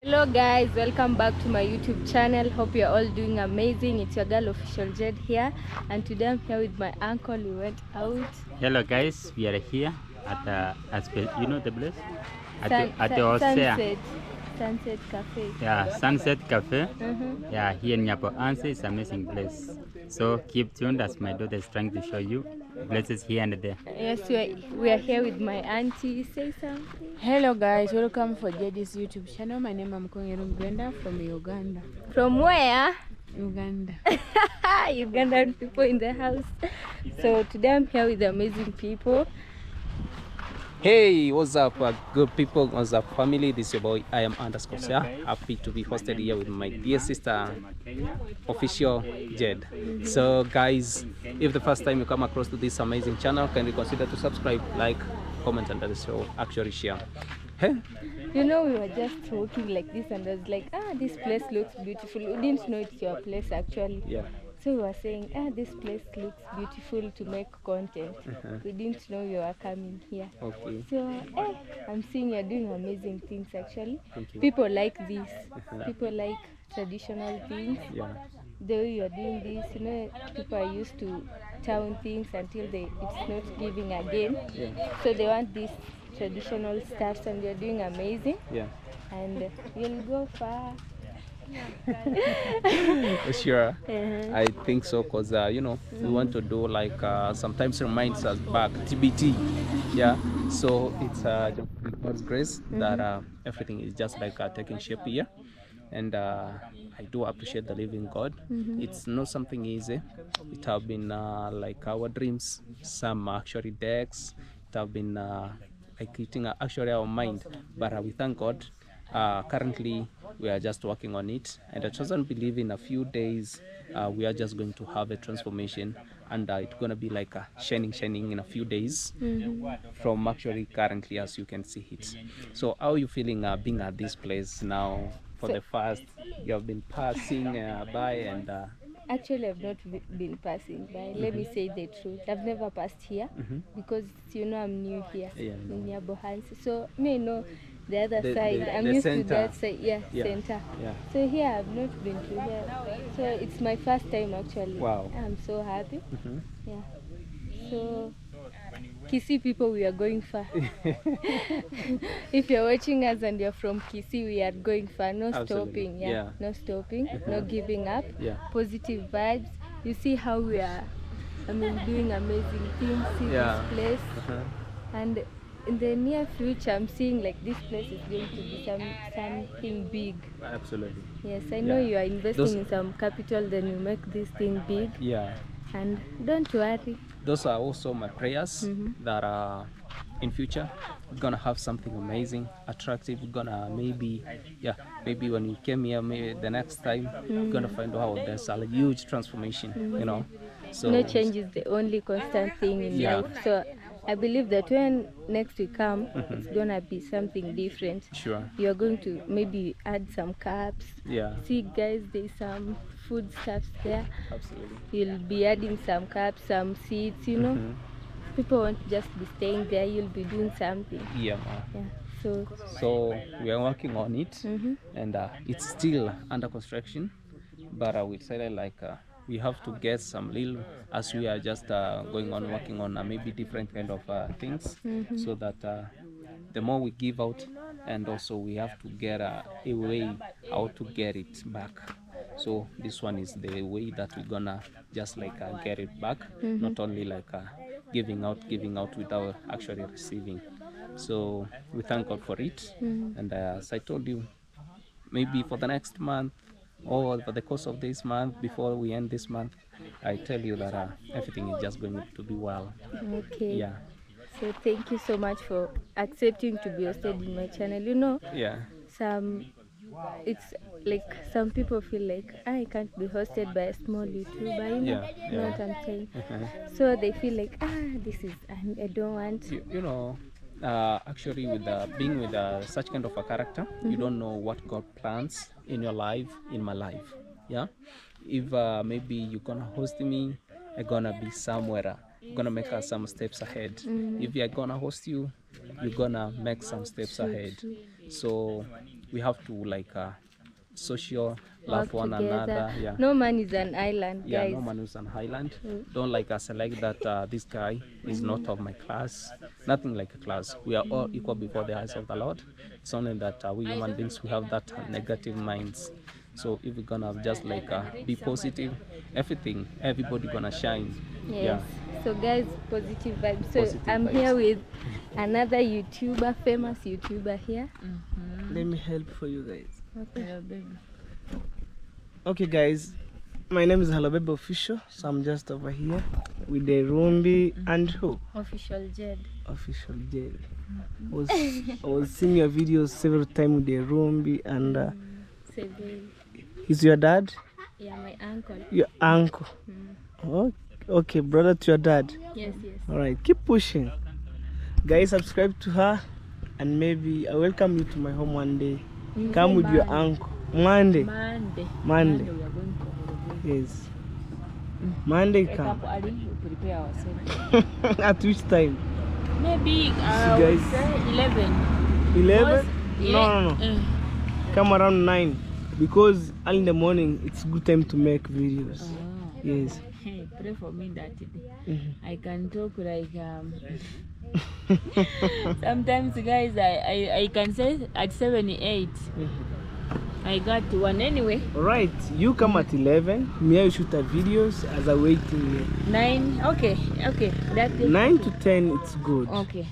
Hello guys, welcome back to my YouTube channel. Hope you're all doing amazing. It's your girl Official Jed here, and today I'm here with my uncle. We went out. Hello guys, we are here at you know the place at the Sunset Cafe. Yeah, Sunset Cafe. Mm-hmm. Yeah, here in Nyapo Anse. It's an amazing place. So keep tuned as my daughter is trying to show you places here and there. Yes, we are here with my auntie. Say something. Hello guys, welcome for Jed's YouTube channel. My name is Mkongeru Brenda from Uganda. From where? Uganda. Ugandan people in the house. So today I'm here with amazing people. Hey, what's up, good people? What's up, family? This is your boy. I am _Sir. Happy to be hosted here with my dear sister, Official Jed. So, guys, if the first time you come across to this amazing channel, can you consider to subscribe, like, comment, and also actually share. Hey? You know, we were just walking like this, and I was like, this place looks beautiful. We didn't know it's your place actually. Yeah. So we were saying, this place looks beautiful to make content. We didn't know you were coming here. Okay. So, I'm seeing you're doing amazing things actually. Thank you. People like this. People like traditional things. Yeah. The way you're doing this, you know, people are used to town things until it's not giving again. Yeah. So they want this traditional stuff, and you're doing amazing. Yeah. And you'll go far. Sure. I think so, because you know, we want to do like sometimes reminds us back TBT. Yeah, so it's just God's grace that everything is just like taking shape here, and I do appreciate the living God. It's not something easy. It have been like our dreams, some actually decks. It have been like eating actually our mind, but we thank God. Currently we are just working on it, and I doesn't believe in a few days we are just going to have a transformation, and it's gonna be like a shining in a few days from actually currently as you can see it. So how are you feeling being at this place now for the first you have been passing by? And Actually, I've not been passing by. Let me say the truth. I've never passed here because, you know, I'm new here in Nyabohansi. So, me know the other side. I'm used to that side. Yeah, center. Yeah. So here, I've not been to here. So it's my first time actually. Wow. I'm so happy. Yeah. So, Kisii people, we are going far. If you're watching us and you're from Kisii, we are going far. No stopping. Yeah. No stopping. No giving up. Yeah. Positive vibes. You see how we are, doing amazing things in this place. And in the near future, I'm seeing like this place is going to be something big. Absolutely. Yes, I know you are investing in some capital, then you make this thing big. Yeah. And don't worry. Those are also my prayers that in future we're gonna have something amazing, attractive. We're gonna maybe when you came here, maybe the next time we're gonna find out there's a huge transformation. You know, so no change is the only constant thing in life. So I believe that when next we come, it's gonna be something different. Sure. You're going to maybe add some cups. Yeah. See guys, there's some food stuffs there. Absolutely. You'll be adding some cups, some seats, you know. People won't just be staying there, you'll be doing something. Yeah. Yeah. So we are working on it, and it's still under construction, but we decided like we have to get some little, as we are just going on working on maybe different kind of things, so that the more we give out, and also we have to get a way how to get it back. So this one is the way that we're gonna just like get it back, not only like giving out without actually receiving. So we thank God for it, and as I told you, maybe for the next month or for the course of this month, before we end this month, I tell you that everything is just going to be well. Okay. Yeah. So thank you so much for accepting to be hosted in my channel. You know, Yeah. It's like some people feel like I can't be hosted by a small YouTuber, you know what I'm saying? So they feel like I don't want. You know, actually with being with such kind of a character, you don't know what God plans in your life, in my life. Yeah. If maybe you're gonna host me, I'm gonna be somewhere. Gonna make us some steps ahead. If we are gonna host you, you're gonna make some steps ahead. So we have to like social love Work one together. another. Yeah. No man is an island, Yeah, guys. no man is an island. Don't like select that this guy is not of my class. Nothing like a class. We are all equal before the eyes of the Lord. It's only that we human beings, we have that negative minds. So if we're gonna just like be positive, everybody gonna shine. Yes. Yeah. So guys, positive vibes. So Positive I'm vibes. here with another YouTuber, famous YouTuber here. Let me help for you guys. Hello, baby. Okay, guys, my name is Halobebe Official, so I'm just over here with the Rumbi and who? Official Jed. Official Jay. I was seeing your videos several times with the Rumbi and Seville. he's your dad? Yeah, my uncle. Your uncle. Oh, okay, brother to your dad. Yes, yes. All right, keep pushing. Guys, subscribe to her and maybe I welcome you to my home one day. Come with your uncle. Monday. Monday. Monday. We are going to Yes. Monday wake come. up early, we prepare ourselves. At which time? Maybe guys. say 11. 11? Yeah. No. Come around 9. Because early in the morning, it's good time to make videos. Yes. Hey, pray for me that day. Mhm. I can talk like sometimes guys I can say at 7, 8. I got one anyway. Alright, you come at 11. Me, I shoot the videos as I waiting here. 9. Okay. That is 9 to 10, it's good. okay.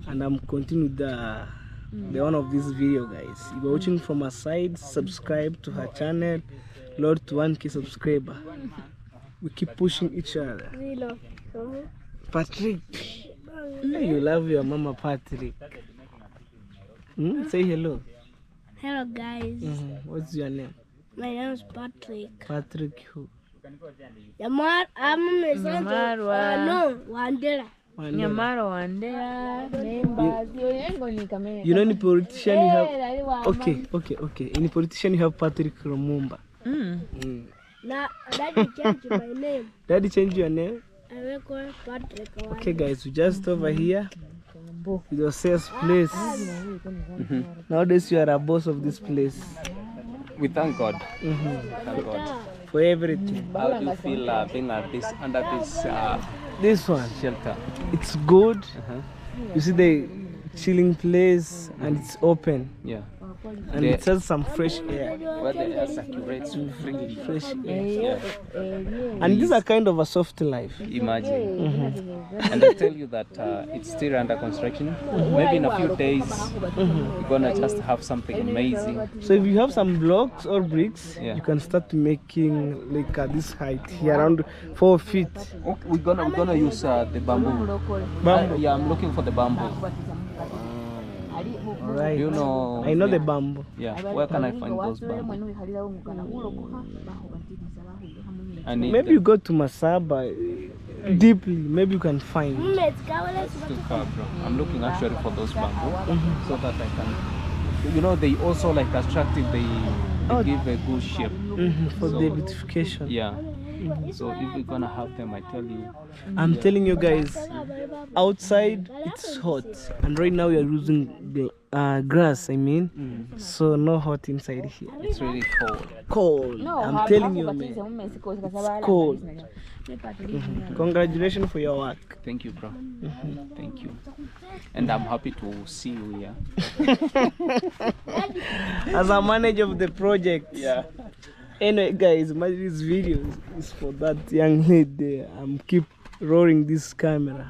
And I'm continuing the one of this video, guys. If you're watching from her side, subscribe to her channel. Lord to 1K subscriber. We keep pushing each other. Patrick, hey, you love your mama Patrick. Say hello. Hello guys, What's your name? my name is Patrick. Patrick who? Yamar, no, Wandera. Nyamaro Wandera members. You know any politician you have? Okay. Any politician you have Patrick Lumumba? Now, Daddy changed my name. Daddy change your name? I will call Patrick. Okay guys, we just over here. It's your sales place. Nowadays you are a boss of this place. We thank God. Thank God. For everything. How do you feel being at this under this This one, shelter? it's good. You see the chilling place and it's open. Yeah. And it has some fresh air. Where the air circulates freely. Fresh air. Yeah. And this is a kind of a soft life. Imagine. And I tell you that it's still under construction. Maybe in a few days, we're gonna just have something amazing. So if you have some blocks or bricks, Yeah. you can start making like this height here, around 4 feet. Okay, we're gonna use the bamboo. Bamboo. Yeah, I'm looking for the bamboo. Right. You know. I know yeah. the bamboo. Yeah. Where can I find those bamboo? I need Maybe them. you go to Masaba deeply. Maybe you can find. Let's go, let's It's too far, bro. I'm looking actually for those bamboo so that I can. You know, they also like attractive. They give a good shape. For So, the beautification. Yeah. So if we're gonna have them, I tell you. I'm telling you guys, outside it's hot, and right now we are using grass. I mean, so no hot inside here. It's really cold. Cold. I'm telling you, man. It's cold. Congratulations for your work. Thank you, bro. Thank you. And I'm happy to see you here. As a manager of the project. Yeah. Anyway, guys, this video is for that young lady there. I'm keep rolling this camera,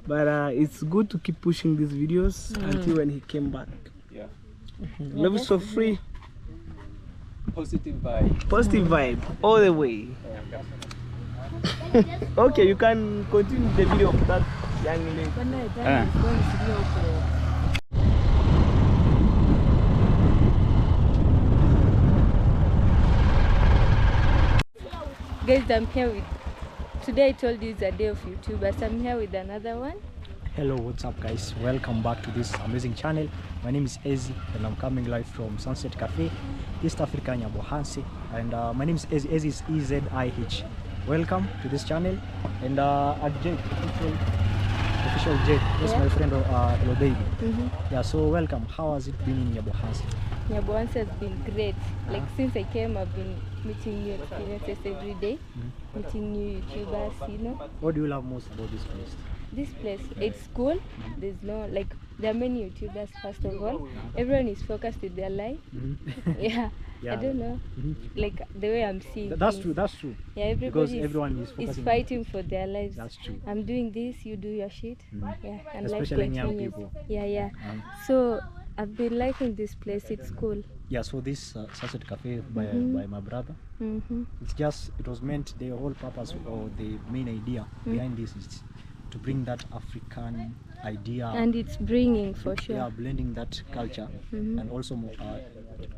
but it's good to keep pushing these videos until when he came back. Yeah. Love is so free. Positive vibe. Positive vibe all the way. Okay, you can continue the video of that young lady. Guys, I'm here with, today I told you it's a day of YouTubers. I'm here with another one. Hello, what's up guys? Welcome back to this amazing channel. My name is Ezi and I'm coming live from Sunset Cafe, East Africa, Nyabohansi. And my name is Ezi. Ezi is E-Z-I-H. Welcome to this channel. And at Jade, official Jade, that's my friend Lo Baby. Yeah, so welcome. How has it been in Nyabohansi? Nyabohanse has been great. Like since I came, I've been meeting new experiences every day, meeting new YouTubers, you know. What do you love most about this place? This place, it's cool. There's no, like, there are many YouTubers, first of all. Everyone is focused with their life. Yeah. Yeah. I don't know. Like, the way I'm seeing That's things. true, that's true. Yeah, Because everybody everyone is is focusing. fighting for their lives. That's true. I'm doing this, you do your shit. Yeah, and Especially life young continues. people. Yeah. Um, So I've been liking this place. It's cool. Yeah, so this Sunset Cafe by my brother, it was meant, the whole purpose or the main idea behind this is to bring that African idea, And it's bringing for sure. yeah, blending that culture and also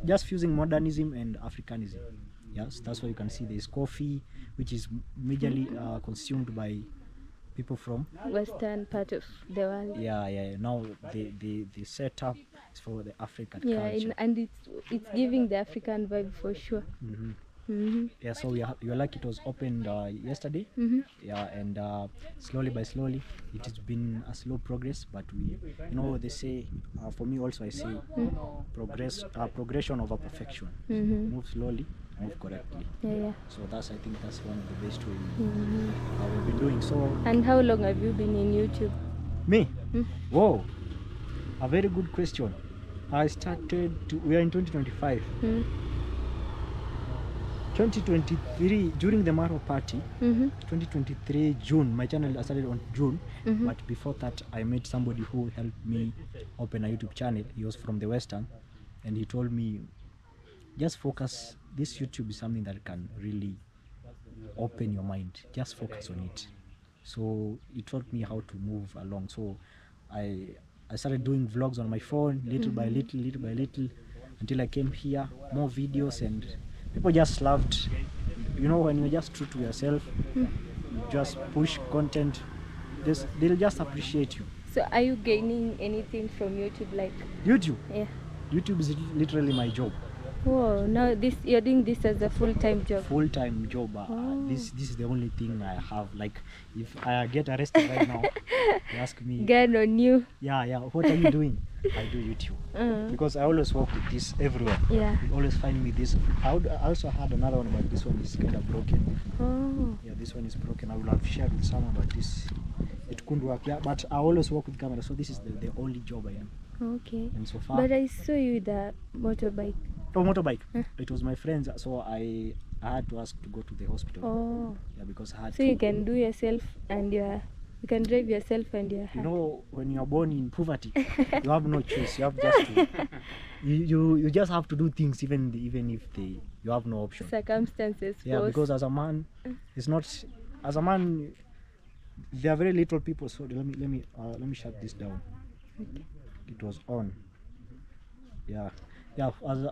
just fusing modernism and Africanism. Yes, that's why you can see there's coffee, which is majorly consumed by people from Western part of the world. yeah. Now the setup is for the African Yeah, culture. and it's giving the African vibe for sure. Yeah, so you're lucky it was opened yesterday. Yeah, and slowly by slowly it has been a slow progress, but they say, for me also I say progression over perfection. Move slowly, move correctly. Yeah. So I think that's one of the best way we've been doing. So And how long have you been in YouTube? me, whoa, a very good question. I started we are in 2025. 2023 during the Maro party, 2023 June, my channel started on June, but before that I met somebody who helped me open a YouTube channel. He was from the Western, and he told me, just focus, this YouTube is something that can really open your mind, just focus on it. So he taught me how to move along. So I started doing vlogs on my phone, little by little, until I came here, more videos, and people just loved, when you're just true to yourself, just push content, they'll just appreciate you. So are you gaining anything from YouTube, like? YouTube? Yeah. YouTube is literally my job. Whoa, now you're doing this as a full-time job. Full-time job. This is the only thing I have. Like, if I get arrested right now, they ask me, Gun on you. yeah, what are you doing? I do YouTube. Because I always work with this everywhere. Yeah. You always find me this. I also had another one, but this one is kind of broken. Oh. Yeah, this one is broken. I will have shared with someone, but it couldn't work. Yeah, but I always work with camera, so this is the only job I do. Okay. And so far. But I saw you with a motorbike. Oh, motorbike. It was my friends, so I had to ask to go to the hospital. Oh. Yeah, because I had So you can do yourself and you can drive yourself and you're happy. When you're born in poverty, you have no choice. You have just to, you just have to do things even if you have no option. Circumstances. Yeah, force. because as a man, there are very little people. So let me shut this down. Okay. It was on. Yeah.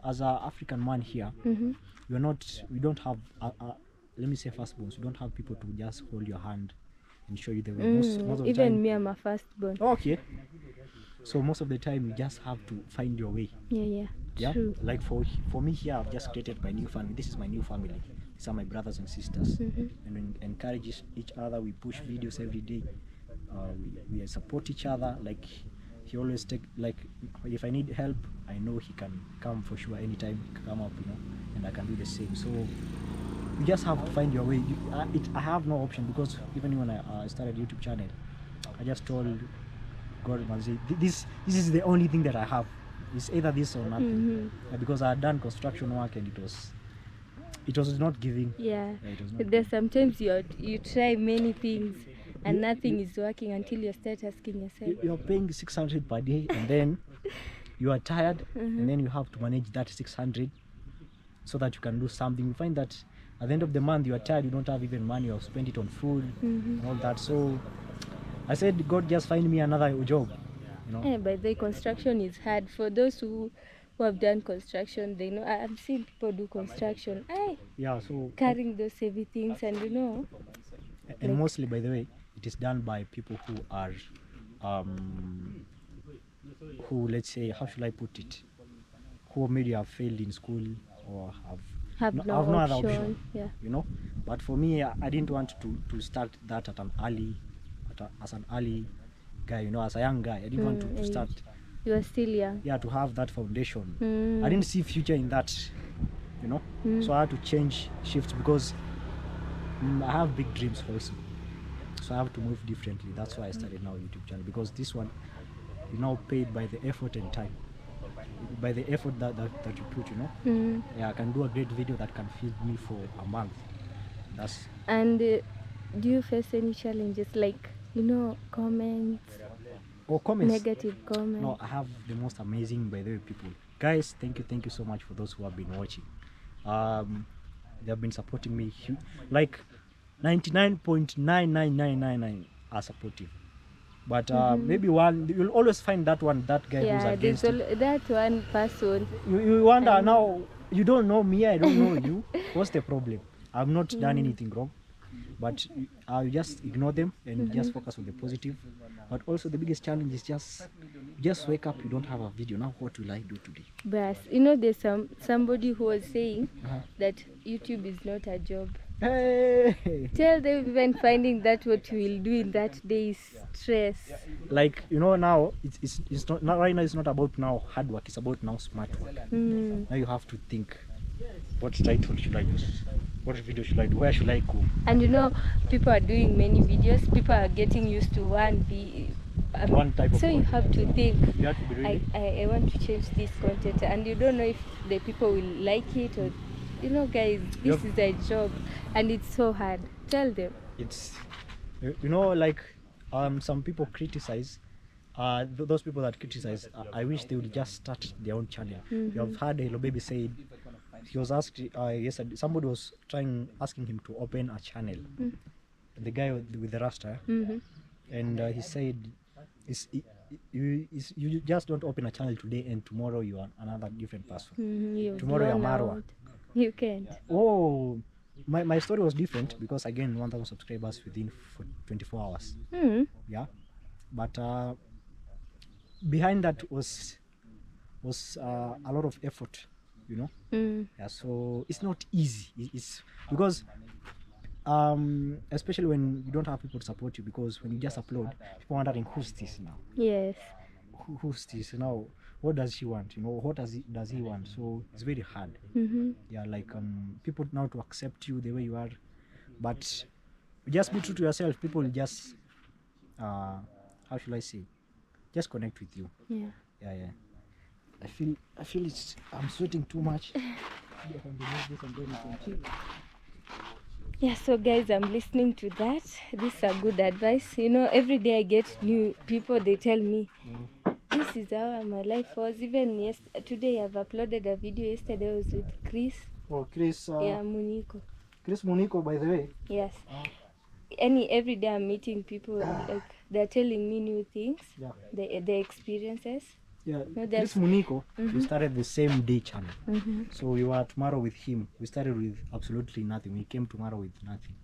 As a African man here, we don't have let me say firstborns. We don't have people to just hold your hand and show you the way. Most of the Even time, me, I'm a firstborn. okay. So most of the time you just have to find your way. Yeah. Yeah. True. Like for me here, I've just created my new family. This is my new family. These are my brothers and sisters, and we encourage each other. We push videos every day. We support each other. Like, he always if I need help, I know he can come for sure anytime. Come up, and I can do the same. So you just have to find your way. I have no option, because even when I started YouTube channel, I just told God, this is the only thing that I have. It's either this or nothing. Because I had done construction work and it was not giving. Yeah. It was not There's sometimes you try many things and nothing is working until you start asking yourself. You're paying 600 per day, and then you are tired, and then you have to manage that 600 so that you can do something. You find that at the end of the month you are tired, you don't have even money, you have spent it on food and all that. So I said, God, just find me another job. Yeah, but the construction is hard. For those who have done construction, they know. I've seen people do construction. Yeah, so Carrying those heavy things, and and mostly, by the way, it is done by people who are who, let's say, how should I put it, who maybe have failed in school or have no other option. Yeah. But for me, I didn't want to start that as an early guy, as a young guy. I didn't want to start You are still young. yeah, to have that foundation. Mm. I didn't see future in that, you know. So I had to change shifts because I have big dreams also. So I have to move differently. That's why I started now YouTube channel, because this one you now paid by the effort and time, by the effort that you put, you know. Mm. Yeah, I can do a great video that can feed me for a month. That's And do you face any challenges, like, you know, comments, comments. negative comments? No, I have the most amazing, by the way, people. Guys, thank you so much for those who have been watching. They have been supporting me. Like 99.99999 are supportive. But maybe one, you'll always find that one, that guy who's Yeah, against there's you. that one person. You wonder now, you don't know me, I don't know you. What's the problem? I've not done anything wrong. But I'll just ignore them and just focus on the positive. But also the biggest challenge is just wake up, you don't have a video. Now what will I do today? But you know, there's somebody who was saying that YouTube is not a job. Hey! Tell them even finding that what you will do in that day is stress. Like, you know, now it's not right now, it's not about now hard work, it's about now smart work. Now you have to think, what title should I use? What video should I do? Where should I go? And you know, people are doing many videos, people are getting used to one type of so you content. have to think, You have to be ready. I want to change this content, and you don't know if the people will like it, or, you know, guys, this is a job and it's so hard. Tell them. It's, you know, like some people criticize, those people that criticize, I wish they would just start their own channel. You have heard Hello Baby said, he was asked yesterday, somebody was asking him to open a channel, the guy with the rasta, and he said, you just don't open a channel today and tomorrow you are another different person. Tomorrow you're Marwa. You can't. Oh, my story was different because again 1,000 subscribers within 24 hours. Yeah, but behind that was a lot of effort, you know. Yeah, so it's not easy. It's because especially when you don't have people to support you, because when you just upload, people are wondering, who's this now? Yes. Who's this now? What does she want? You know, what does he want? So it's very hard. Yeah, like people now to accept you the way you are, but just be true to yourself. People will just how should I say? Just connect with you. Yeah. Yeah. I feel it's, I'm sweating too much. Yeah, so guys, I'm listening to that. This is a good advice. You know, every day I get new people, they tell me, this is how my life was. Even today I've uploaded a video. Yesterday I was with Chris. Oh, Chris. Yeah, Muniko. Chris Muniko, by the way. Yes. Every day I'm meeting people, like they're telling me new things, their experiences. Yeah, No, Chris Muniko, we started the same day channel. So we were tomorrow with him. We started with absolutely nothing. We came tomorrow with nothing.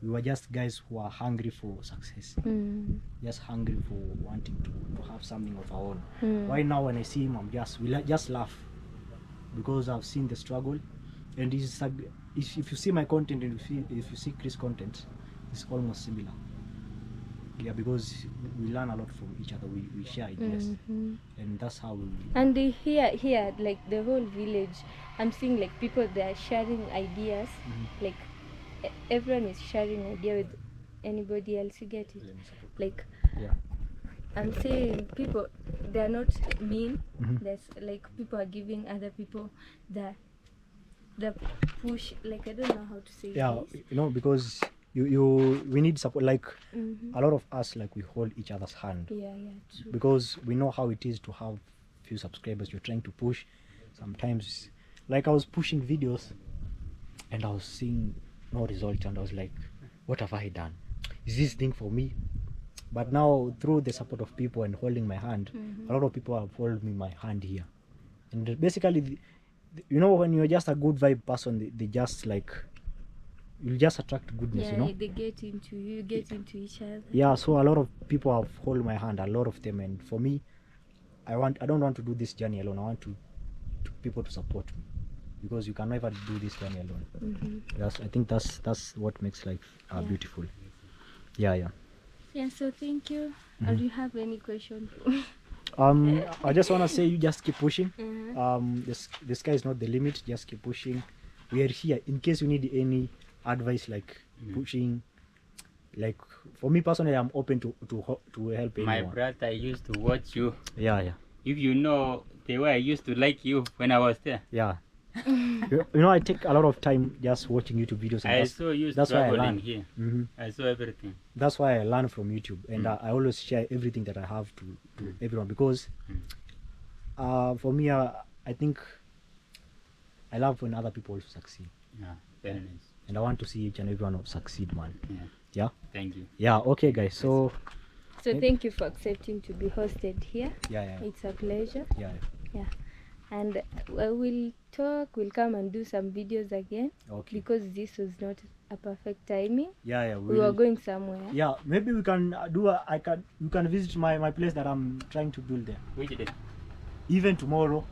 We were just guys who are hungry for success. Just hungry for wanting to have something of our own. Right now when I see him, we just laugh because I've seen the struggle. And if you see my content and if you see Chris' content, it's almost similar. Yeah, because we learn a lot from each other. We share ideas, and that's how we. And here, like the whole village, I'm seeing like people, they are sharing ideas. Like everyone is sharing idea with anybody else. You get it? Like I'm saying, people, they are not mean. There's like people are giving other people the push. Like I don't know how to say. Yeah, this. you know, because we need support. Like a lot of us, like we hold each other's hand. Yeah, true. Because we know how it is to have few subscribers. You're trying to push. Sometimes, like I was pushing videos, and I was seeing no result, and I was like, what have I done? Is this thing for me? But now through the support of people and holding my hand, a lot of people have held me my hand here. And basically, you know, when you're just a good vibe person, they just like, you just attract goodness, you know. They get into you, get into each other. Yeah, so a lot of people have held my hand, a lot of them, and for me, I don't want to do this journey alone. I want to people to support me, because you can never do this journey alone. I think that's what makes life beautiful. Yeah. Yeah, so thank you. Do you have any question for me? I just want to say you just keep pushing. The sky is not the limit. Just keep pushing. We are here in case you need any advice, like pushing. Like for me personally, I'm open to help anyone. My brother used to watch you. Yeah. If you know the way I used to like you when I was there. Yeah. You know, I take a lot of time just watching YouTube videos. And I saw you that's why I struggling learn. here. I saw everything. That's why I learn from YouTube, and I always share everything that I have to everyone, because for me, I think I love when other people succeed. Yeah, very nice. And I want to see each and everyone succeed, man. Yeah. Thank you. Yeah. Okay, guys. So thank you for accepting to be hosted here. Yeah. It's a pleasure. Yeah. And we'll come and do some videos again. Okay. Because this was not a perfect timing. Yeah. We were going somewhere. Yeah, maybe we can do you can visit my place that I'm trying to build there. Which day? Even tomorrow.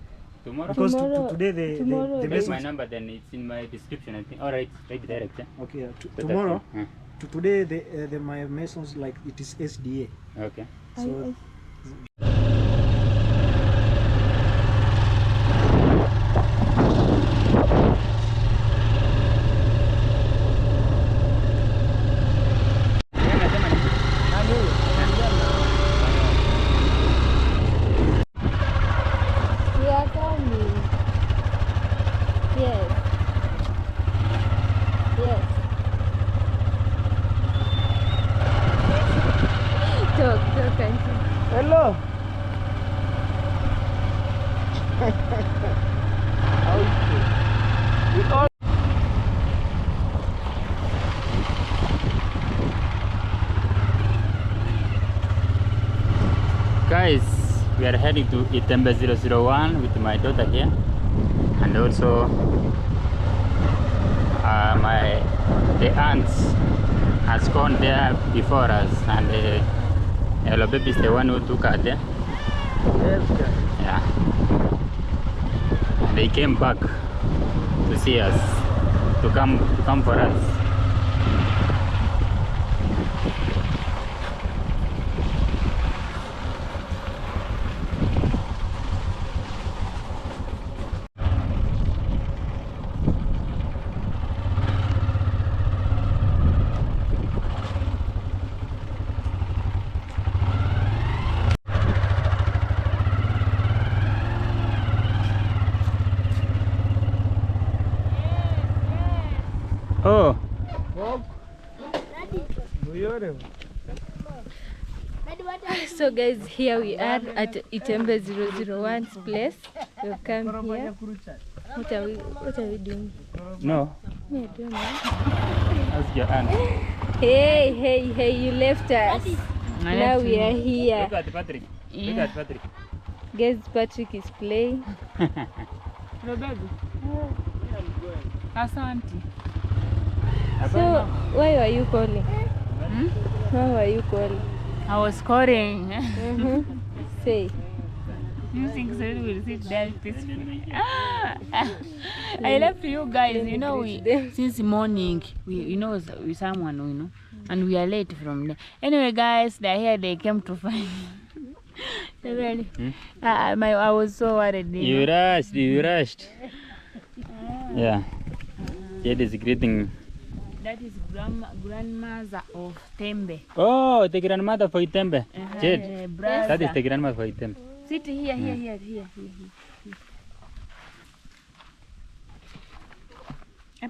Tomorrow? Because Tomorrow, today the Take message. my number, then it's in my description, I think. Alright, right direct. Okay, So tomorrow. that's it. Today the my message, like, it is SDA. Okay. So We are coming. Yes. Talk, auntie. Hello. We all Guys, we are heading to Itembe 001 with my daughter here, and also the aunts has gone there before us, and Hello Baby is the one who took her there. Yeah, and they came back to see us, to come for us. Oh, So guys, here we are at Itembe 001's place. We've come here. What are we doing? no, I don't know. that's your aunt. Hey, you left us. Now we are here. Look at Patrick. Look at Patrick. Guys, Patrick is playing. Asante. So, why were you calling? Why were you calling? I was calling. Say. You think so will sit there peacefully? I left you guys. You know, since morning, we with someone, and we are late from there. Anyway, guys, they're here. They came to find. I was so worried. You rushed. Yeah. Jade is greeting. That is grandmother of Tembe. Oh, the grandmother for Itembe. Jade. Brother. That is the grandmother for Itembe. Sit here.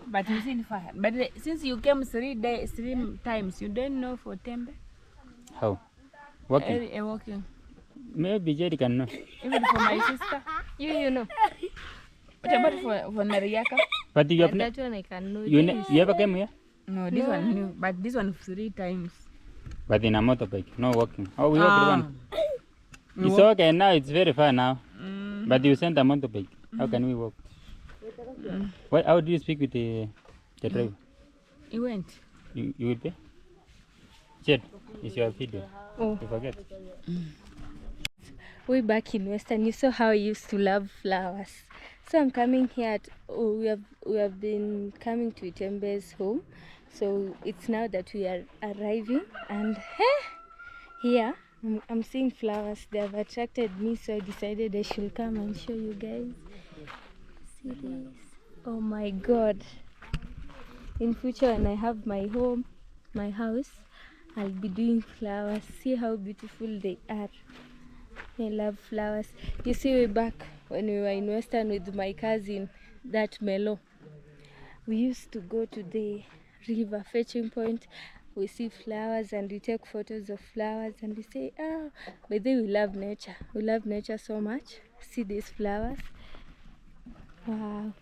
But you see fire. But since you came 3 times, you don't know for Tembe? How? Walking. Walking. Maybe Jade can know. Even for my sister. You know. What about for Nariaka? But you have That one I can know. you ever came here? No, this one new. But this one 3 times. But in a motorbike, no walking. Oh, we walked one. It's okay now, it's very far now. But you sent a motorbike. How can we walk? How do you speak with the driver? He went. You will pay? Jed, it's your video. Oh. You forget. Way back in Western, you saw how I used to love flowers. So I'm coming here. We have been coming to Itembe's home. So it's now that we are arriving, and here I'm seeing flowers. They have attracted me, so I decided I should come and show you guys. See this? Oh my god. In future, when I have my home, my house, I'll be doing flowers. See how beautiful they are. I love flowers. You see, way back when we were in Western with my cousin, that Melo, we used to go to the river fetching point. We see flowers and we take photos of flowers and we say, oh, but then we love nature. We love nature so much. See these flowers? Wow.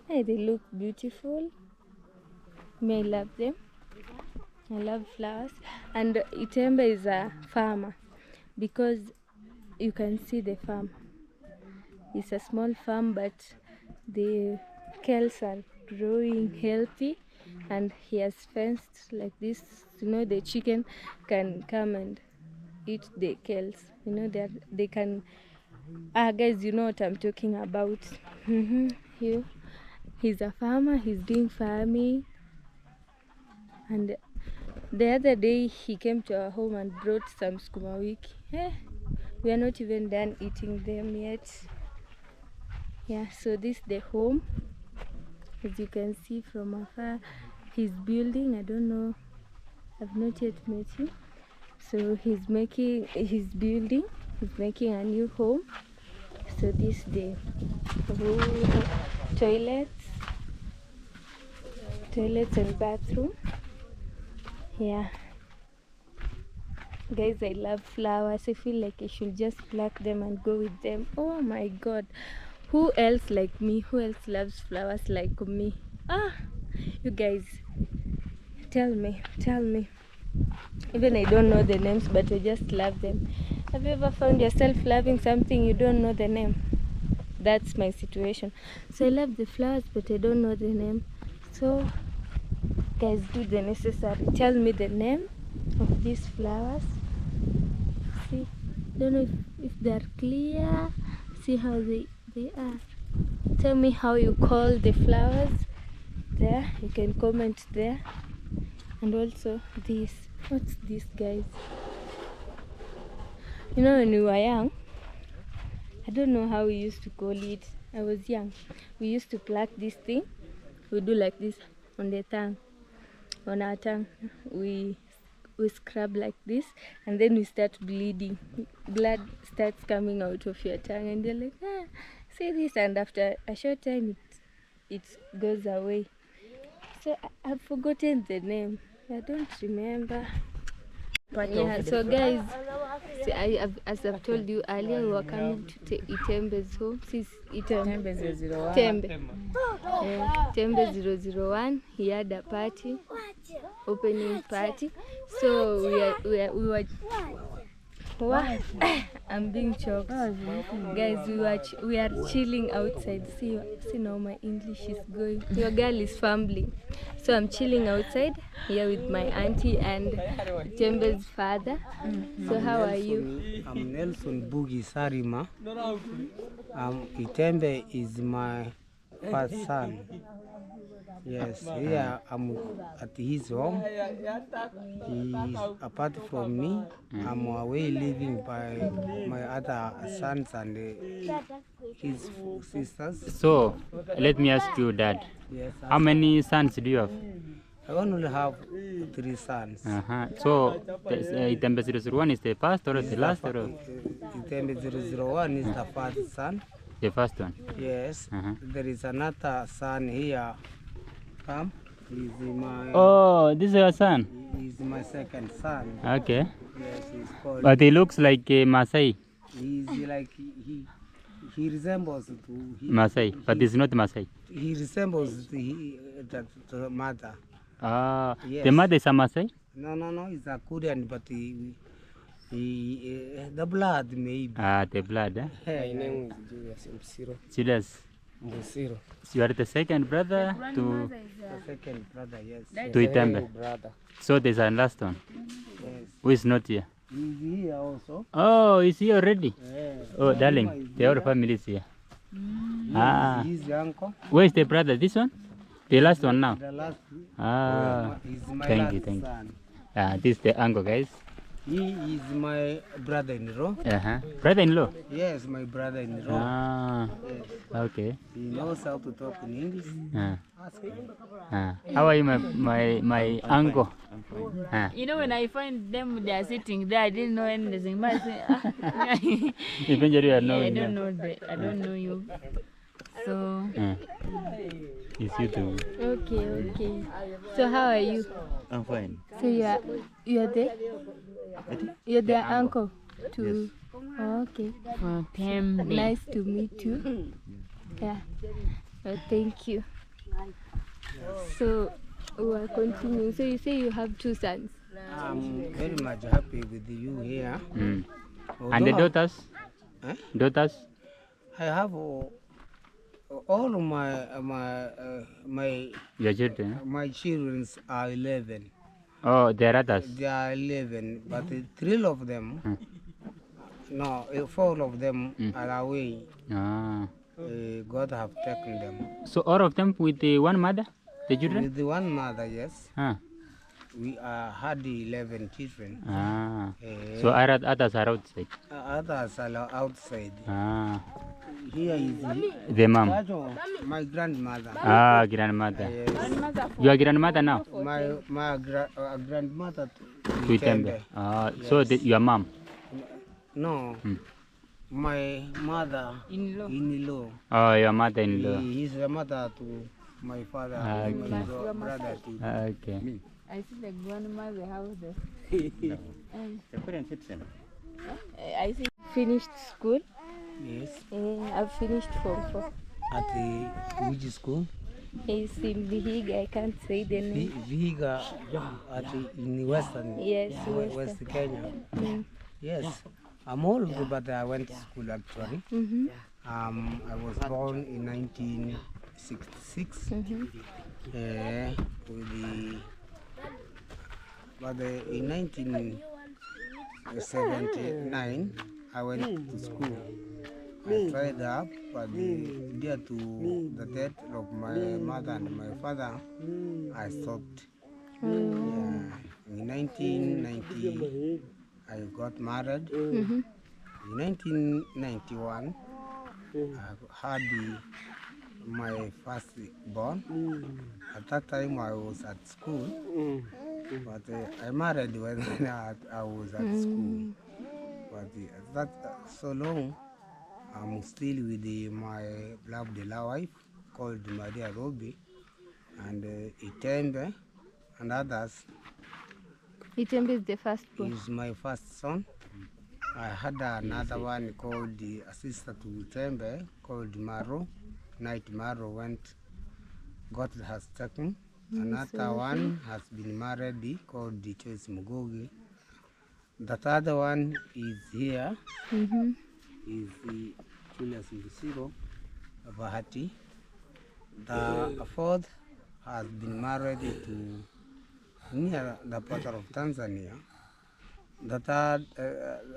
Hey, they look beautiful. I love them. I love flowers. And Itembe is a farmer because you can see the farm. It's a small farm, but the kales are growing healthy, and he has fenced like this. You know, the chicken can come and eat the kales. You know, they can. Guys, you know what I'm talking about. He's a farmer. He's doing farming, and the other day he came to our home and brought some sukuma wiki. We are not even done eating them yet. Yeah, so this is the home. As you can see from afar, he's building. I don't know, I've not yet met him. So he's building, he's making a new home. So this is the toilets and bathroom. Yeah. Guys, I love flowers. I feel like I should just pluck them and go with them. Oh my god. Who else like me? Who else loves flowers like me? You guys, tell me. Even I don't know the names, but I just love them. Have you ever found yourself loving something you don't know the name? That's my situation. So I love the flowers, but I don't know the name. So guys, do the necessary. Tell me the name of these flowers. See, don't know if they're clear. See how they are. Tell me how you call the flowers. There, you can comment there. And also this. What's this, guys? You know, when we were young, I don't know how we used to call it. I was young. We used to pluck this thing. We do like this on the tongue. On our tongue, we scrub like this, and then we start bleeding. Blood starts coming out of your tongue, and you're like, see this, and after a short time it goes away. So I've forgotten the name. I don't remember. Yeah, so guys, see, as I've told you earlier, we were coming to Itembe's home. This is Tembe 001. He had a party, opening party. So we were what? I'm being choked. Guys, we are chilling outside. See now my English is going. Your girl is fumbling. So I'm chilling outside here with my auntie and Tembe's father. So how are you? I'm Nelson Bugi Sarima. Itembe is my first son. Yes, here I'm at his home. He's apart from me. I'm away living by my other sons and his sisters. So, let me ask you, Dad. Yes, how many sons do you have? I only have 3 sons. So, Itembe 001 is the first or the last? Itembe 001 is the first son. The first one? Yes. There is another son here. He's my, this is your son? He's my second son. Okay. Yes, he's called. But he looks like a Maasai. He's like he resembles to Maasai, but he's not Maasai. He resembles the mother. Yes. The mother is a Maasai? No, he's a Korean, but the blood maybe. The blood. My name is Julius Msiro. Julius. Msiro. You are the second brother to... The second brother, yes. To Itembe. So there's a last one. Yes. Who is not here? He's here also. Oh, is he already? Yeah. Oh, darling, the whole family is here. He's the uncle. Where is the brother? This one? The last one now? The last. Thank you. Son. This is the uncle, guys. He is my brother-in-law. Brother-in-law? Yes, my brother-in-law. Ah, Yes. okay. He knows how to talk in English. Ask him. How are you, my uncle? You know, when I find them, they are sitting there, I didn't know anything. But I say, Eventually, I know. I don't know I don't know you. So. It's you too. Okay. So how are you? I'm fine. So you're the uncle to. Yes. Oh, okay. Nice to meet you. Yeah. Thank you. So we are continuing. So you say you have 2 sons. I'm very much happy with you here. And the daughters? Daughters? I have all of your children. My children are 11. Oh, they're others. They are 11, but 3 of them, no, 4 of them are away. God have taken them. So all of them with the one mother, the children? With the one mother, yes. We had 11 children. So others are outside? Others are outside. Here is the mom. My grandmother. Grandmother. Yes. Your grandmother now? My grandmother. Tuitembe. So your mom? No. My mother-in-law. Oh, your mother-in-law. He is the mother to my father. My brother too. Okay. I see the grandmother house there. The parents citizen. I see. Finished school? Yes. I've finished Form 4. At which school? It's in Vihiga. I can't say the name. Vihiga in Western. Yes, West Kenya. Yes. I'm old, but I went to school actually. I was born in 1966. But in 1979, I went to school. I tried up, but due to the death of my mother and my father, I stopped. In 1990, I got married. In 1991, I had my first born. At that time, I was at school, but I married when I was at school. But that so long, I'm still with my beloved wife called Maria Robi and Itembe and others. Itembe is the first born. Is my first son. I had another one called the sister to Itembe called Maro. Night Maro went, God has taken. Another one has been married called the Choice Mugogi. The third one is here. Is the Julius Mbusiro Bahati. The fourth has been married to near the border of Tanzania. The third,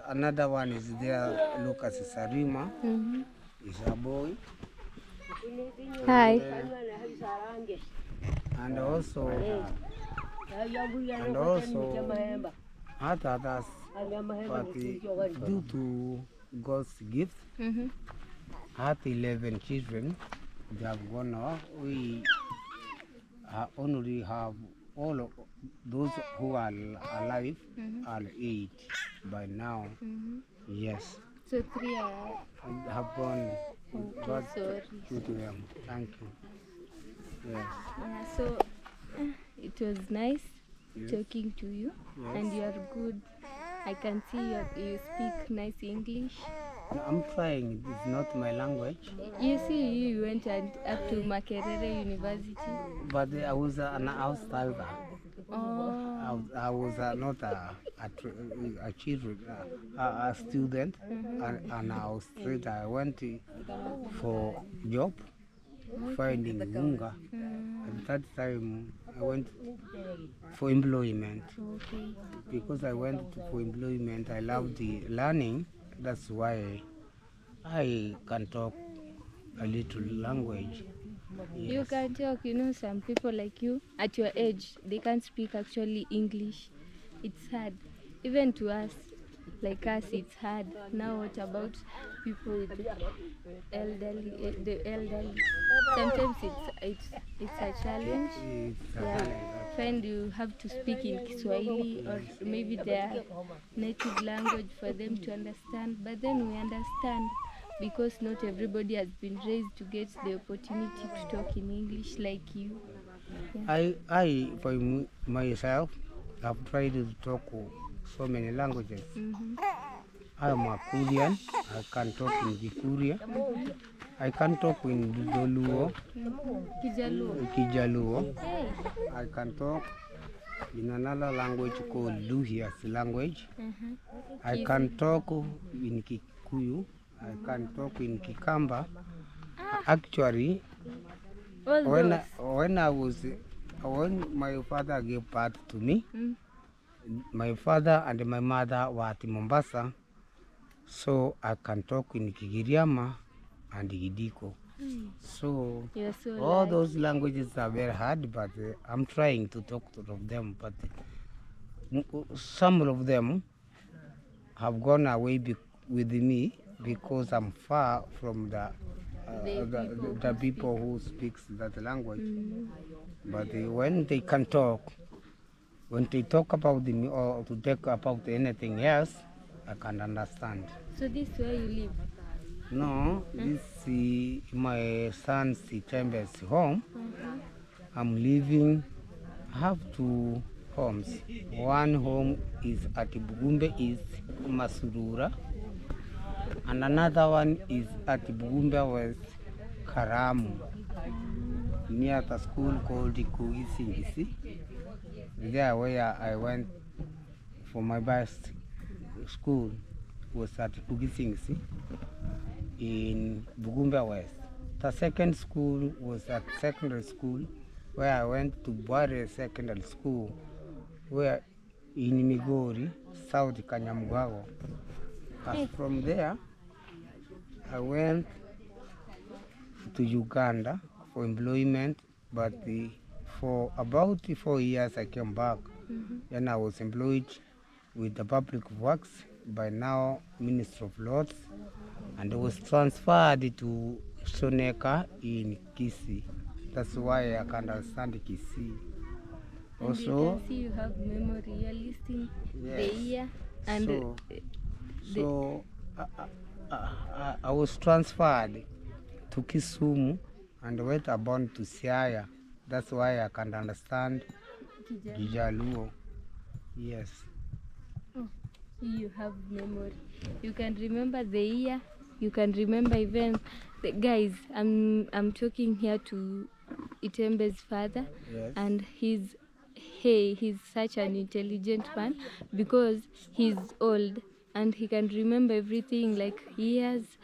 another one is there, Lucas Sarima, is a boy. Hi. And also others, but due to God's gift, had 11 children. They have gone off. We only have all of those who are alive are 8 by now. Yes. So 3 have gone. God sorry. to them. Thank you. Yes. So it was nice talking to you, and you are good. I can see you speak nice English. I'm trying. It's not my language. You see, you went up to Makerere University. But I was an outsider. Oh. I was not a student, and I was straight. I went for job, finding Munga. At that time, I went for employment. Because I went for employment, I loved the learning. That's why I can talk a little language. Yes. You can talk, some people like you, at your age, they can't speak actually English. It's hard. even to us, like us, it's hard. Now what about people with the elderly? Sometimes it's a challenge. Find you have to speak in Kiswahili or maybe their native language for them to understand. But then we understand because not everybody has been raised to get the opportunity to talk in English like you. I for myself, have tried to talk so many languages. I am a Korean. I can talk in Gikuria. I can talk in Doluo, Kijaluo. I can talk in another language called Luhias language. I can talk in Kikuyu. I can talk in Kikamba. Actually, when my father gave birth to me, my father and my mother were at Mombasa, so I can talk in Kigiriama and Gidiko. So all those languages are very hard, but I'm trying to talk to them. But some of them have gone away with me because I'm far from the people who speaks that language. But when they can talk, when they talk about me or to talk about anything else, I can understand. So this is where you live? No, this is my son's Chambers home. I'm living. I have two homes. One home is at Bugumbe East, Masurura, and another one is at Bugumbe West, Karamu, near the school called Kugisingisi. There where I went for my best school was at Kugisingisi in Bugumbe West. The second school was at secondary school where I went to Bware Secondary School, where in Migori, South Kanyamgago. From there, I went to Uganda for employment, but for about 4 years I came back. Then I was employed with the Public Works, by now Minister of Lords, and I was transferred to Soneka in Kisii. That's why I can understand Kisii. And Also, you can see you have memory. You're listing the year and I was transferred to Kisumu and went about to Siaya. That's why I can understand Kijaluo. Yes. Oh, you have memory. You can remember the year. You can remember even the guys. I'm talking here to Itembe's father, and he's such an intelligent man because he's old and he can remember everything, like years,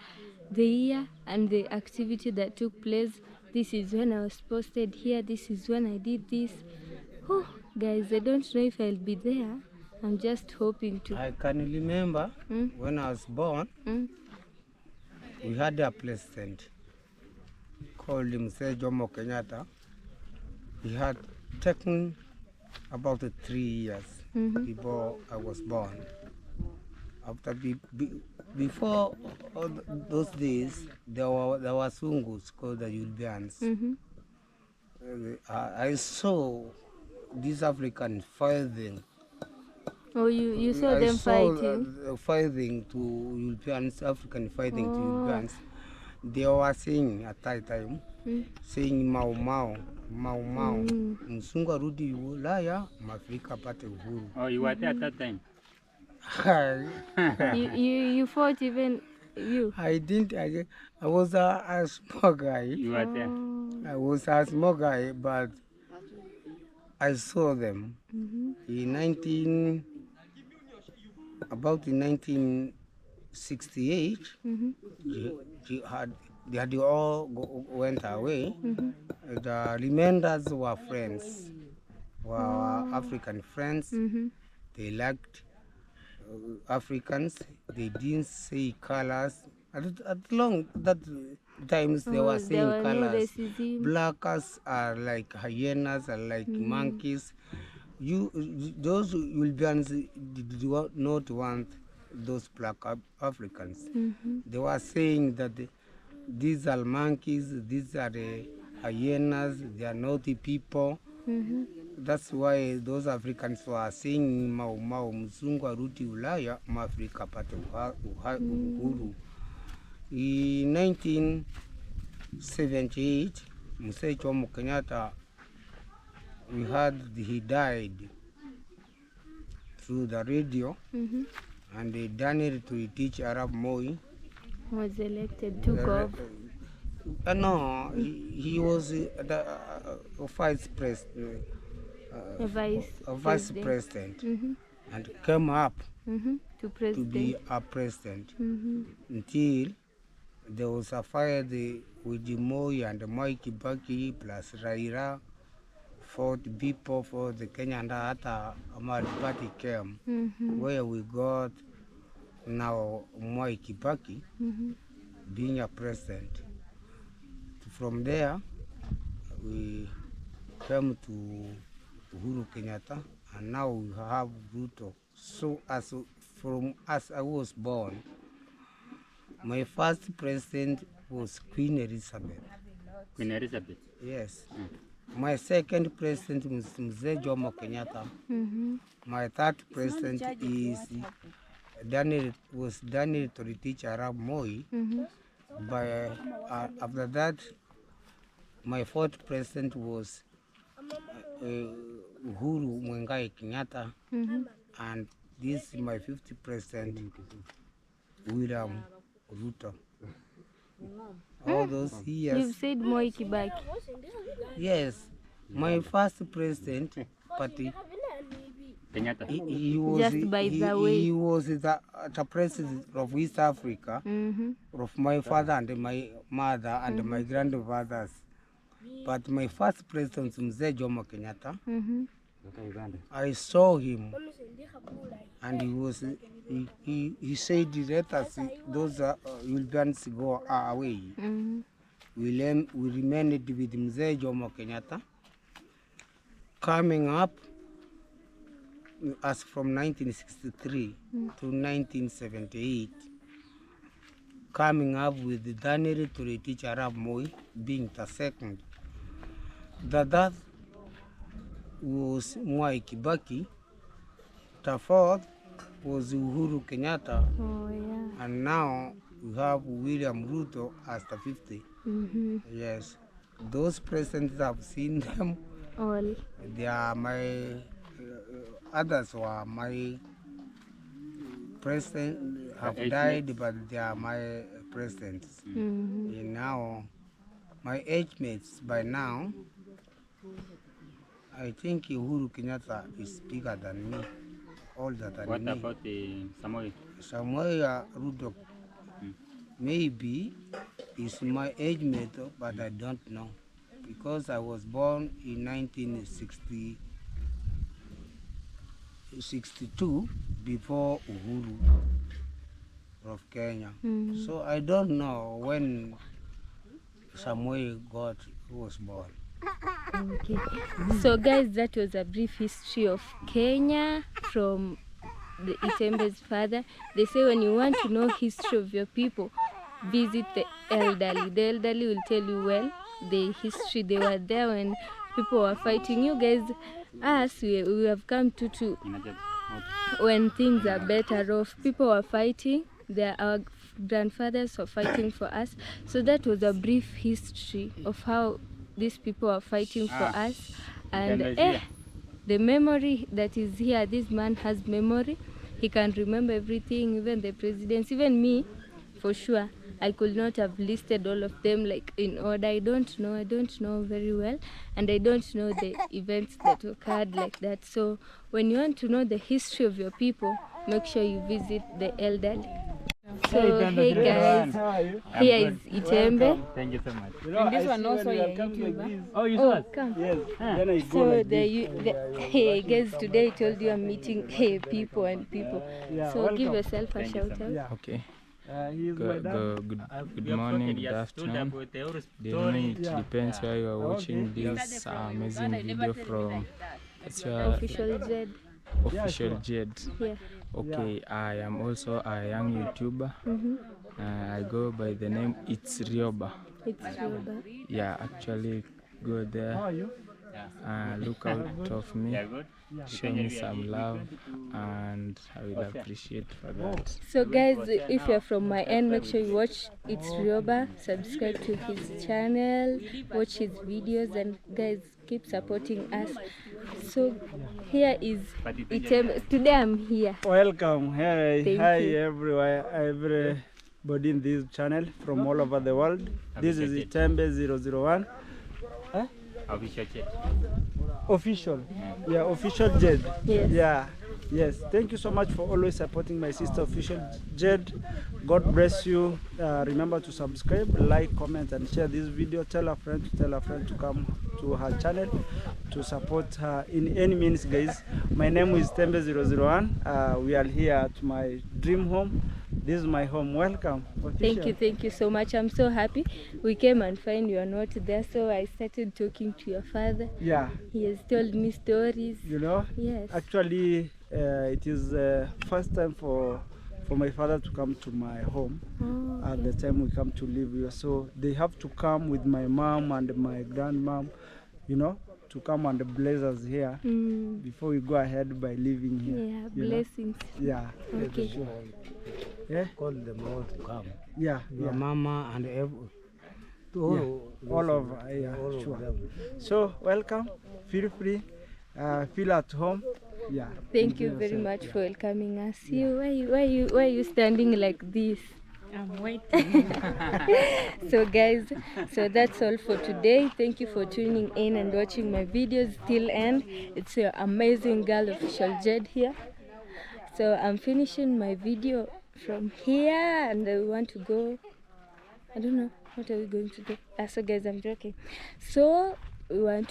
the year and the activity that took place. This is when I was posted here. This is when I did this. Oh, guys, I don't know if I'll be there. I'm just hoping to. I can remember when I was born, we had a president called Mzee Jomo Kenyatta. He had taken about 3 years before I was born. After before all those days, there were Sungus called the Yulians. I saw these Africans fighting. Oh, you saw them fighting? Fighting to Europeans, African fighting to Europeans. They were saying at that time, saying Mau Mau, Mau Mau. Msungu arudi Ulaya, Mafrika apate uhuru. Oh, you were there at that time? you fought even you? I didn't. I was a small guy. You were there? I was a small guy, but I saw them in about in 1968. They had all went away. The remainders were friends, were African friends. They liked Africans. They didn't say colors. At long that times they were saying colors. Blackers are like hyenas, are like monkeys. those Europeans did not want those black Africans. They were saying that these are monkeys, these are the hyenas, they are naughty people. That's why those Africans were saying Mau Mau, mzungu arudi Ulaya, Mwafrika apate uhuru. In 1978, Mzee Jomo Kenyatta, we heard he died through the radio, and Daniel Toroitich Arap Moi was elected, took off. No, he was the vice president. Vice president, and came up to be a president until there was a fire with Moi and Mwai Kibaki plus Raila fought people for the Kenya, and Hata Amari Party came, where we got now Mwai Kibaki being a president. From there, we came to Uhuru Kenyatta, and now we have Ruto. So as I was born, my first president was Queen Elizabeth. Queen Elizabeth? Yes. My second president was Mzee Jomo Kenyatta. My third president is Daniel Toroitich Arap Moi. After that, my fourth president was Uhuru Muigai Kenyatta, and this is my fifth president, William Ruto. All those years. You've said Moi Kibaki. Yes, my first president, but he was just by the way. He was the president of East Africa, of my father and my mother and my grandfathers. But my first president, Mzee Jomo Kenyatta, I saw him, and he said, "Let us those Europeans go away." We remained with Mzee Jomo Kenyatta, coming up as from 1963 to 1978, coming up with Daniel Toroitich Arap Moi being the second. That was Mwai Kibaki. The fourth was Uhuru Kenyatta. And now we have William Ruto as the 50. Yes, those presidents, I've seen them all. They are my others were my president, have died, but they are my presidents. And now my age mates by now, I think Uhuru Kenyatta is bigger than me, older than me. What about Samoei? Samoei Ruto maybe is my age mate, but I don't know, because I was born in 1962 before Uhuru of Kenya. So I don't know when Samoei was born. Okay. So guys, that was a brief history of Kenya from the Itembe's father. They say when you want to know history of your people, visit the elderly. The elderly will tell you well the history. They were there when people were fighting. You guys, us, we have come to when things are better off. People were fighting. Our grandfathers were fighting for us. So that was a brief history of how these people are fighting for us. And the memory that is here, this man has memory. He can remember everything, even the presidents, even me, for sure. I could not have listed all of them like in order. I don't know very well, and I don't know the events that occurred like that. So when you want to know the history of your people, make sure you visit the elderly. So hey guys, here is Itembe. Thank you so much. And this one also a YouTuber. Oh, you saw it? Come. Yes. Then I go So like this. hey guys, today I told you I'm meeting people and people. Yeah, So give yourself a shout out. Yeah. Okay. He is my dad. Good morning, good afternoon. It depends where you are watching this amazing video from. What's your Official Jed. official Jed? Yeah. Okay, I am also a young YouTuber. I go by the name It's Rioba. It's Rioba. Yeah, actually go there. Look out of me, show me some love, and I will appreciate for that. So guys, if you're from my end, make sure you watch It's Rioba, subscribe to his channel, watch his videos, and guys, keep supporting us. So here is Itembe. Today I'm here. Welcome. Hey, Thank hi you. everybody in this channel from all over the world. This is Itembe 001. Official Jed. Official. Yeah, official Jed. Yes. Yeah. Yes. Thank you so much for always supporting my sister, official Jed. God bless you. Remember to subscribe, like, comment, and share this video. Tell a friend to come to her channel to support her in any means, guys. My name is Tembe 001. We are here at my dream home. This is my home. Welcome. Official. Thank you so much. I'm so happy. We came and find you are not there, so I started talking to your father. Yeah. He has told me stories. You know? Yes. Actually, it is first time for my father to come to my home. Oh, At the time we come to live here, so they have to come with my mom and my grandmom, you know, to come and bless us here before we go ahead by living here. Yeah, you know? blessings. Yeah. Okay. Sure. Yeah. Call them all to come. Yeah. Your mama and every. All over. Yeah. all Sure. of them. So welcome. Feel free. Feel at home. Yeah. Thank you very much for welcoming us. Why are you standing like this? I'm waiting. So guys, so that's all for today. Thank you for tuning in and watching my videos till end. It's your amazing girl, official Jed here. So I'm finishing my video from here, and I want to go. I don't know, what are we going to do? So guys, I'm joking. So I want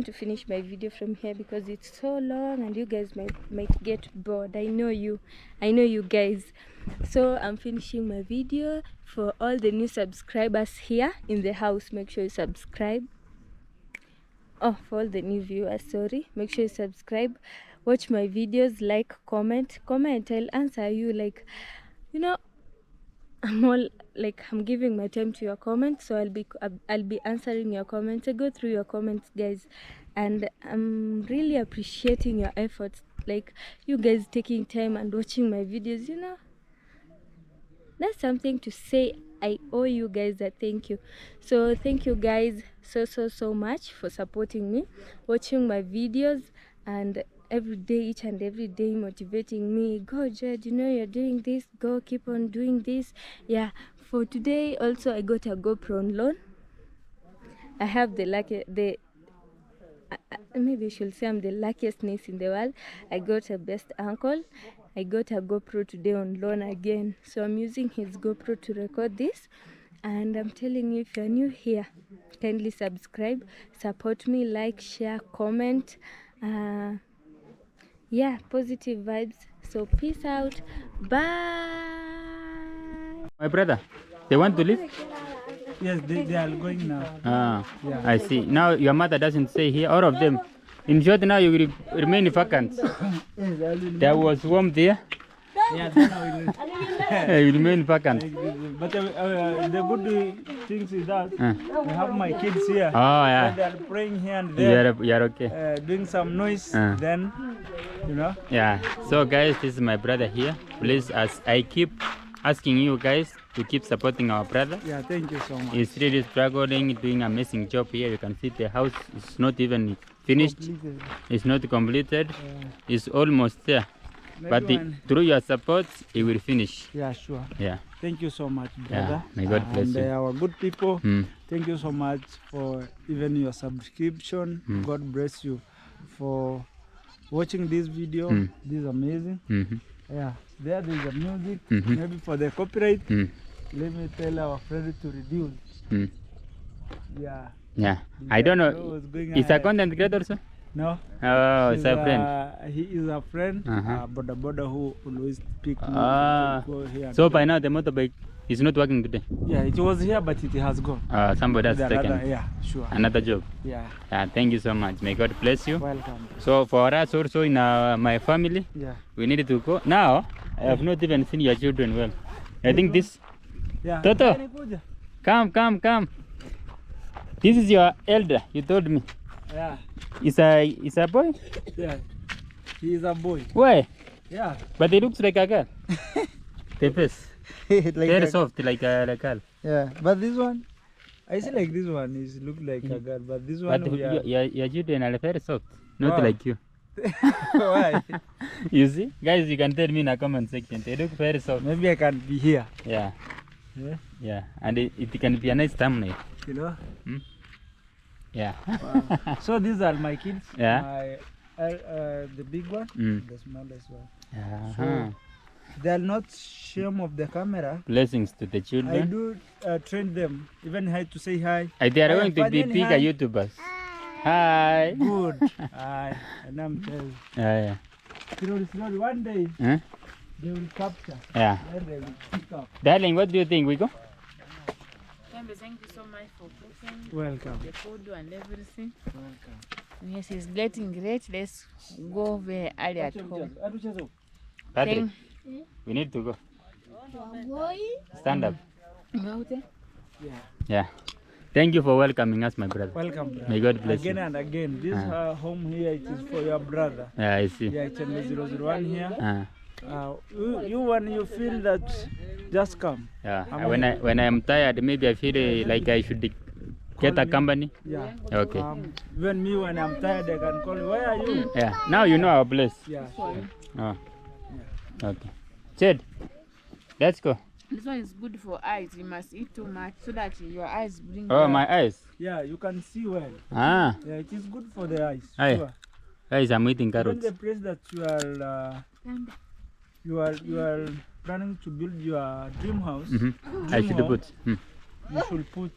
to finish my video from here because it's so long and you guys might get bored. I know you guys. So I'm finishing my video. For all the new subscribers here in the house, make sure you subscribe. Oh, for all the new viewers, sorry, make sure you subscribe, watch my videos, like, comment. I'll answer you. Like, you know, I'm giving my time to your comments, so I'll be answering your comments. I go through your comments, guys, and I'm really appreciating your efforts. Like, you guys taking time and watching my videos, you know, that's something to say. I owe you guys a thank you. So thank you guys so much for supporting me, watching my videos, and each and every day motivating me. Go Jed, you know you're doing this, go, keep on doing this. Yeah, for today also I got a GoPro on loan. I have maybe I should say I'm the luckiest niece in the world. I got a best uncle. I got a GoPro today on loan again, so I'm using his GoPro to record this. And I'm telling you, if you're new here, kindly subscribe, support me, like, share, comment. Yeah, positive vibes. So peace out. Bye. My brother, they want to leave? Yes, they are going now. Yeah. I see. Now your mother doesn't stay here, all of them. In short, now you will remain vacant. There was warm there. Yeah, then I You remain vacant. But the good things is that I have my kids here. Oh, yeah. They are praying here and there. You're okay. Doing some noise. Then, you know. Yeah. So guys, this is my brother here. Please, as I keep asking you guys to keep supporting our brother. Yeah, thank you so much. He's really struggling, doing an amazing job here. You can see the house is not even finished. Completed. It's not completed. It's almost there. But through your support, it will finish. Yeah, sure. Yeah. Thank you so much, brother. Yeah. May God bless you. And our good people, thank you so much for even your subscription. God bless you for watching this video. This is amazing. Yeah, there is a music. Maybe for the copyright, let me tell our friend to reduce. Yeah. Yeah. I don't know. Is a content creator also? No. Oh, it's a friend. He is a friend, Boda who always pick me to go here. So by now the motorbike He's not working today. Yeah, it was here, but it has gone. Somebody has With taken another, yeah, sure. another job. Yeah. Thank you so much. May God bless you. Welcome. So for us also in my family, Yeah. we need to go. Now, I have not even seen your children well. I think this. Yeah. Toto, come. This is your elder. You told me. Yeah. Is a boy? Yeah. He is a boy. Why? Yeah. But he looks like a girl. The face. Like Very soft, like a girl. Yeah, but this one, I see like this one is look like a girl, but this one But we are... your children are very soft, not Wow. like you. Why? You see, guys, you can tell me in the comment section. They look very soft. Maybe I can be here. Yeah. Yeah. Yeah, and it can be a nice thumbnail. You know. Hmm? Yeah. Wow. So these are my kids. Yeah. My the big one, the smallest one. Uh-huh. So they are not shame of the camera. Blessings to the I children. do train them, even had to say hi. They are Hi, going to be Fadhili, bigger hi. YouTubers. Hi. Good. Hi. And I'm telling. Yeah. Slowly, one day Huh? they will capture. Yeah. Then they will pick up. Darling, what do you think? We go? Thank you so much for cooking. Welcome. The food and everything. Welcome. Yes, it's getting great. Let's go very early at home. Patrick, we need to go. Stand up. Yeah. Yeah. Thank you for welcoming us, my brother. Welcome, brother. May God bless again you. and again. This home here, it is for your brother. Yeah, I see. Yeah, it's in the 001 here. You when you feel that, just come. Yeah. When I'm tired, maybe I feel like I should get a company. Yeah. Okay. Even me, when I'm tired, I can call you. Where are you? Yeah. Now you know our place. Yeah. Oh. Okay. Chad, let's go. This one is good for eyes. You must eat too much so that your eyes bring. Oh, my eyes. Yeah, you can see well. Ah. Yeah, it is good for the eyes. Hey. Sure. Guys, I'm eating Even carrots. the place that you are planning to build your dream house. I should home, put. You should put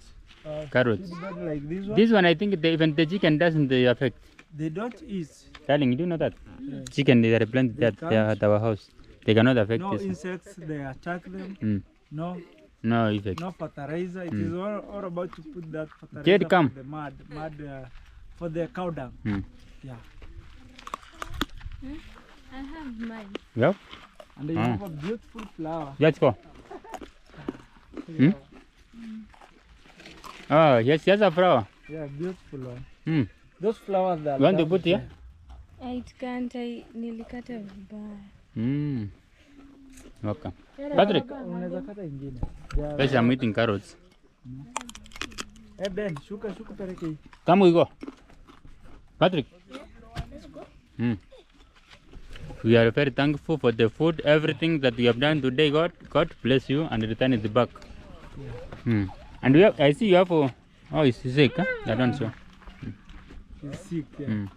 Carrots. feedback like this one. This one, I think even the chicken doesn't affect. They don't eat. Darling, you do know that? Yeah. Chicken, they are planted at our house. They cannot affect No this. insects, they attack them. No effect. No fertilizer. It is all about to put that fertilizer Kid, come. for the mud for the cow dung. Yeah. I have mine. Yep. And you have a beautiful flower. Let's go. Oh, yes, a flower. Yeah, beautiful one. Those flowers that You want to put here? It can't. Nilikata vibaya. Okay. Patrick, Unaweza kata ingine. guys, I'm eating carrots. Hey Ben, shuka peleke hii. Come, we go. Patrick. Let's go. We are very thankful for the food, everything that we have done today. God bless you and return it back. And we have, I see you have he's sick, huh? That one so. He's sick, yeah.